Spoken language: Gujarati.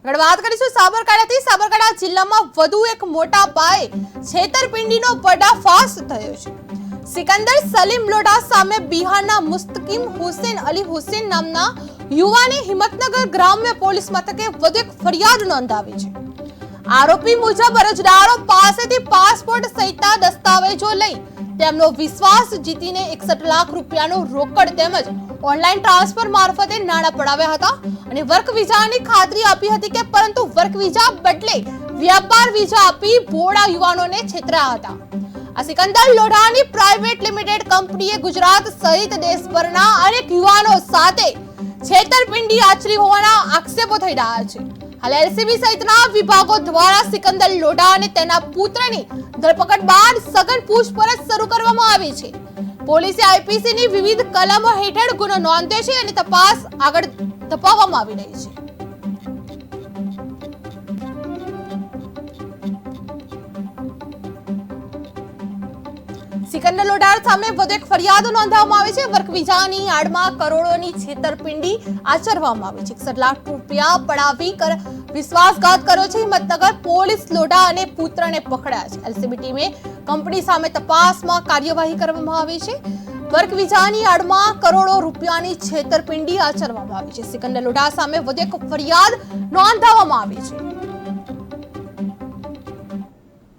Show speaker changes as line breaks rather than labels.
આગળ વાત કરીશું સાબરકાંઠાથી। સાબરકાંઠા જિલ્લામાં વધુ એક મોટા પાયે છેતરપિંડીનો પર્દાફાશ થયો છે। સિકંદર સલીમ લોઢા સામે બિહારના મુસ્તકીમ હુસેન અલી હુસેન નામના યુવાને હિંમતનગર ગ્રામ્ય પોલીસ મથકે વધુ એક ફરિયાદ નોંધાવી છે। આરોપી મુજબ અરજદારો પાસેથી પાસપોર્ટ સહિતના દસ્તાવેજો લઈ તેમનો વિશ્વાસ જીતીને 61 લાખ રૂપિયાનું રોકડ તેમજ ઓનલાઈન ટ્રાન્સફર મારફતે નાણાં પડાવ્યા હતા અને વર્ક વિઝાની ખાતરી આપી હતી કે પરંતુ વર્ક વિઝા બદલે વ્યાપાર વિઝા આપી ભોળા યુવાનોને છેતર્યા હતા। આ સિકંદર લોઢાની પ્રાઇવેટ લિમિટેડ કંપનીએ ગુજરાત સહિત દેશભરના અનેક યુવાનો સાથે છેતરપિંડી આચરી હોવાના આક્ષેપો થઈ રહ્યા છે। હાલ એલસીબી સહિતના વિભાગો દ્વારા સિકંદર લોઢા અને તેના પુત્રની ધરપકડ બાદ સઘન પૂછપરછ શરૂ કરવામાં આવી છે। પોલીસે આઈપીસીની વિવિધ કલમો હેઠળ ગુનો નોંધ્યો છે અને તપાસ આગળ ધપાવવામાં આવી રહી છે। સિકંદર લોઢા સામે વધુ એક ફરિયાદ નોંધવામાં આવી છે। વર્ક વિઝાની આડમાં કરોડોની છેતરપિંડી આચરવામાં આવી છે। 61 લાખ રૂપિયા પડાવી વિશ્વાસઘાત કર્યો છે। હિંમતનગર પોલીસ લોઢા અને પુત્રને પકડ્યા છે। એલસીબી ટીમે કંપની સામે તપાસમાં કાર્યવાહી કરવામાં આવી છે। વર્ક વિઝાની આડમાં કરોડો રૂપિયાની છેતરપિંડી આચરવામાં આવી છે। સિકંદર લોઢા સામે વધુ એક ફરિયાદ નોંધવામાં આવી છે।